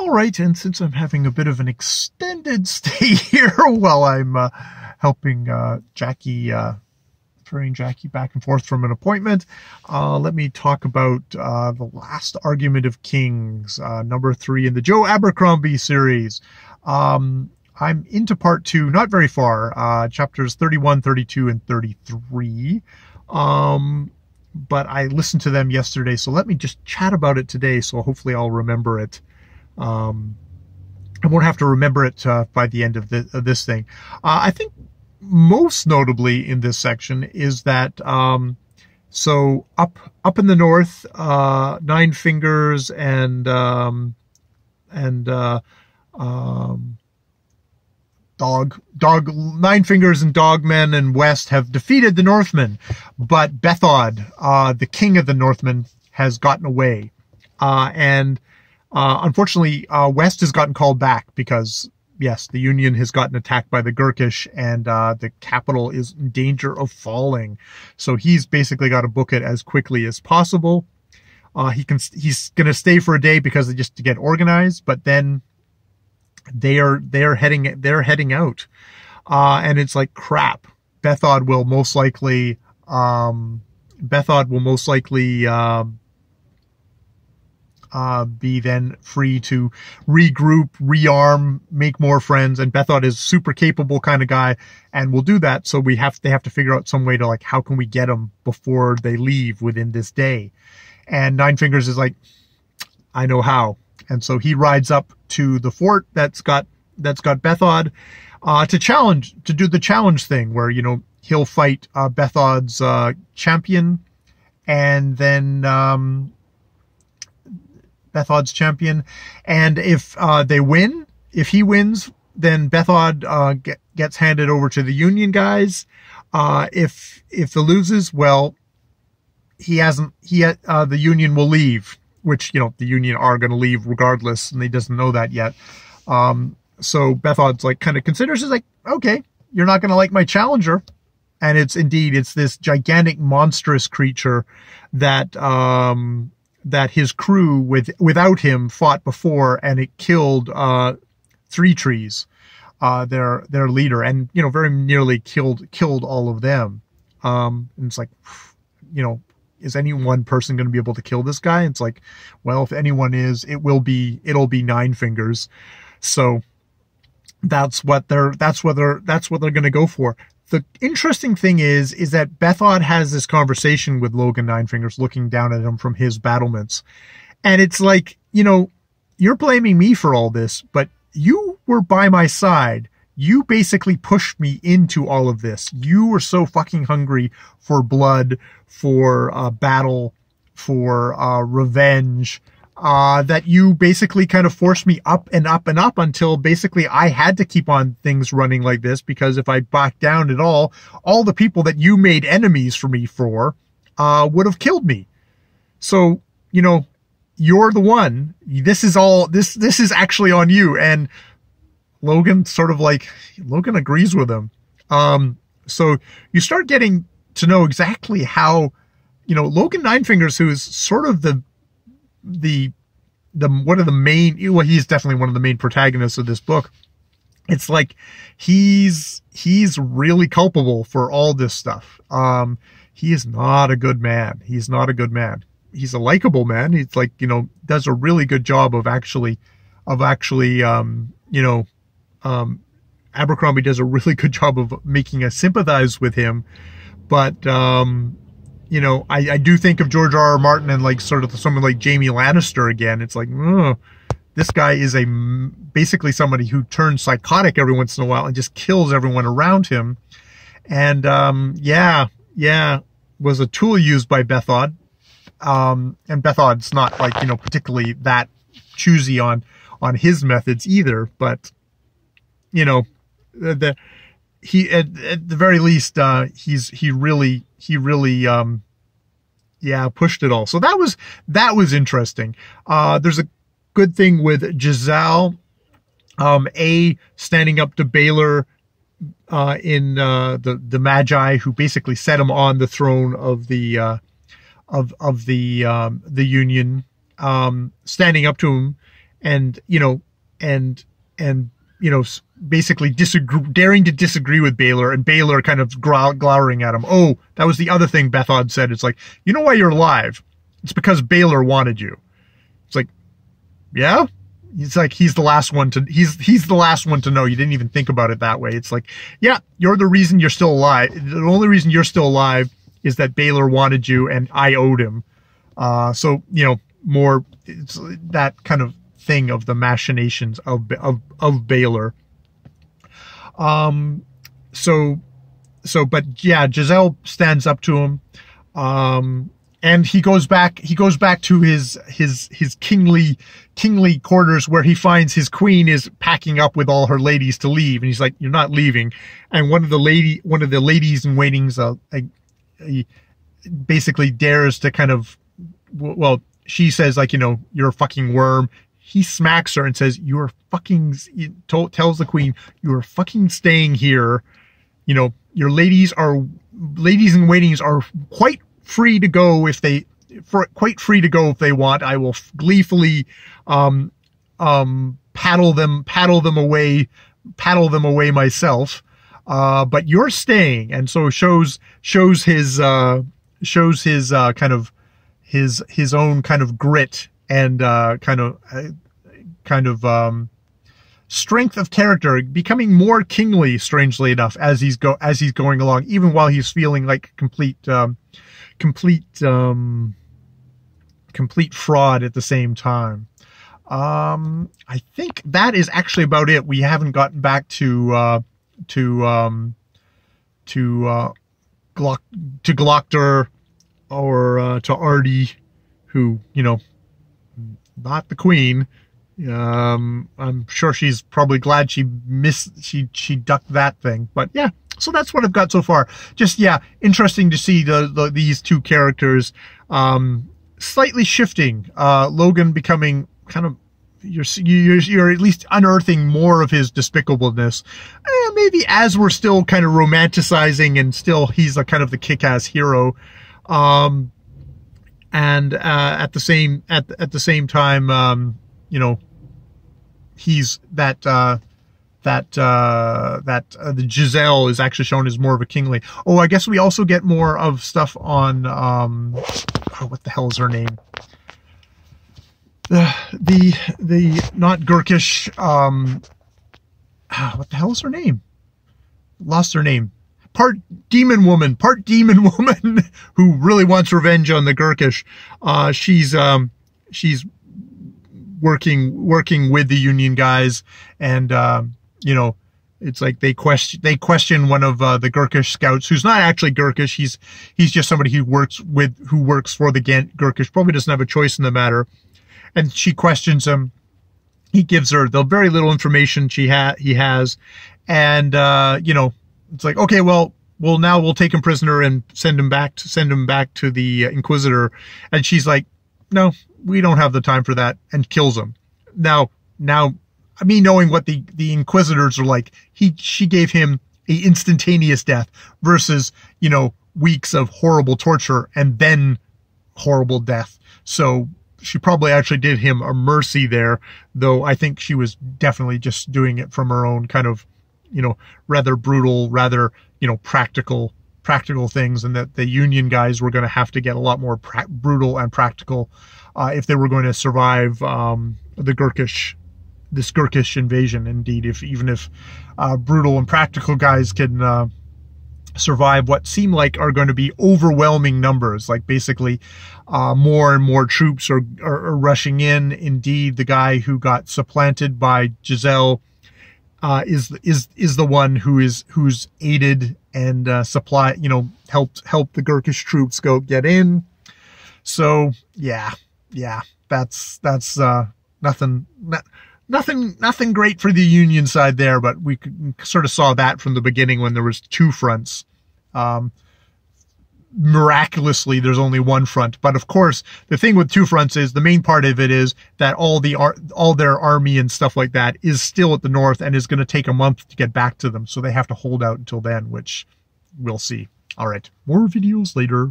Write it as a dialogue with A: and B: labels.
A: All right, and since I'm having a bit of an extended stay here while I'm helping Jackie, ferrying Jackie back and forth from an appointment, let me talk about the last argument of Kings, number 3 in the Joe Abercrombie series. I'm into part 2, not very far, chapters 31, 32, and 33. But I listened to them yesterday, so let me just chat about it today, so hopefully I'll remember it. I won't have to remember it by the end of this thing. I think most notably in this section is that so up in the north, Nine Fingers and Nine Fingers and Dogmen and West have defeated the Northmen, but Bethod, the king of the Northmen, has gotten away, and unfortunately, West has gotten called back because, yes, the Union has gotten attacked by the Gurkish, and the capital is in danger of falling. So he's basically got to book it as quickly as possible. He's going to stay for a day because just to get organized, but then they're heading out, and it's like crap. Bethod will most likely be then free to regroup, rearm, make more friends, and Bethod is super capable kind of guy and will do that. So they have to figure out some way to, like, how can we get them before they leave within this day? And Nine Fingers is like, I know how. And so he rides up to the fort that's got Bethod to do the challenge thing where, you know, he'll fight Bethod's champion, and then Bethod's champion, and if he wins, then Bethod gets handed over to the Union guys. If it loses, well, the Union will leave, which, you know, the Union are going to leave regardless, and he doesn't know that yet. So Bethod's like kind of considers it, like, okay, you're not going to like my challenger, and it's this gigantic monstrous creature that his crew without him fought before, and it killed Three Trees, their leader, and, you know, very nearly killed all of them. And it's like, you know, is any one person going to be able to kill this guy? It's like, well, if anyone is, it'll be Nine Fingers. So that's what they're going to go for. The interesting thing is that Bethod has this conversation with Logan Nine Fingers, looking down at him from his battlements. And it's like, you know, you're blaming me for all this, but you were by my side. You basically pushed me into all of this. You were so fucking hungry for blood, for battle, for revenge, that you basically kind of forced me up and up and up until basically I had to keep on things running like this, because if I backed down at all the people that you made enemies for me would have killed me. So, you know, you're the one. This is actually on you. And Logan agrees with him. So you start getting to know exactly how, you know, Logan Nine Fingers, who's sort of one of the main, well, he's definitely one of the main protagonists of this book. It's like he's really culpable for all this stuff. He is not a good man. He's not a good man. He's a likable man. He's like, you know, does a really good job of actually, Abercrombie does a really good job of making us sympathize with him. But, you know, I do think of George R.R. Martin and, like, sort of someone like Jaime Lannister again. It's like, this guy is basically somebody who turns psychotic every once in a while and just kills everyone around him. And, was a tool used by Bethod. And Bethod's not, like, you know, particularly that choosy on his methods either, but, you know, at the very least, he really pushed it all. So that was interesting. There's a good thing with Giselle, standing up to Baylor, in the Magi, who basically set him on the throne of the Union, standing up to him and basically daring to disagree with Baylor, and Baylor kind of glowering at him. Oh, that was the other thing Bethod said. It's like, you know why you're alive? It's because Baylor wanted you. It's like, yeah. It's like he's the last one to know. You didn't even think about it that way. It's like, yeah, you're the reason you're still alive. The only reason you're still alive is that Baylor wanted you and I owed him. So more it's that kind of thing of the machinations of Baylor. But yeah, Giselle stands up to him. And he goes back to his kingly quarters, where he finds his queen is packing up with all her ladies to leave. And he's like, you're not leaving. And one of the ladies in waitings, basically dares to kind of, well, she says like, you're a fucking worm. He smacks her and says, tells the queen, you are fucking staying here. Your ladies in waitings are quite free to go if they want. I will gleefully paddle them away myself. But you're staying, and so shows his kind of his own kind of grit and kind of strength of character, becoming more kingly, strangely enough, as he's going along, even while he's feeling like complete fraud at the same time. I think that is actually about it. We haven't gotten back to Gloctor or to Artie, who, not the queen. I'm sure she's probably glad she ducked that thing, but yeah. So that's what I've got so far. Just, yeah, interesting to see these two characters slightly shifting. Logan becoming kind of, you're at least unearthing more of his despicableness. Maybe as we're still kind of romanticizing, and still he's a kind of the kick-ass hero. And at the same time, he's the Giselle is actually shown as more of a kingly. Oh, I guess we also get more of stuff on, what the hell is her name? The not Gurkish, what the hell is her name? Lost her name. Part demon woman, who really wants revenge on the Gurkish. She's working with the Union guys, and it's like they question one of the Gurkish scouts, who's not actually Gurkish. He's just somebody who works for the Gurkish. Probably doesn't have a choice in the matter. And she questions him. He gives her the very little information he has, and it's like, okay, well now we'll take him prisoner and send him back to the Inquisitor. And she's like, no, we don't have the time for that, and kills him. Now, me knowing what the Inquisitors are like, she gave him a instantaneous death versus, weeks of horrible torture and then horrible death. So she probably actually did him a mercy there, though I think she was definitely just doing it from her own kind of, rather brutal, rather, practical things, and that the Union guys were going to have to get a lot more brutal and practical if they were going to survive this Gurkish invasion. Indeed, even if brutal and practical guys can survive what seem like are going to be overwhelming numbers, like basically more and more troops are rushing in. Indeed, the guy who got supplanted by Giselle is the one who's aided and helped the Gurkish troops get in. So yeah, that's nothing great for the Union side there, but we sort of saw that from the beginning when there was two fronts. Miraculously, there's only one front, but of course, the thing with two fronts is the main part of it is that all their army and stuff like that is still at the north, and is going to take a month to get back to them, so they have to hold out until then, which we'll see. All right, more videos later.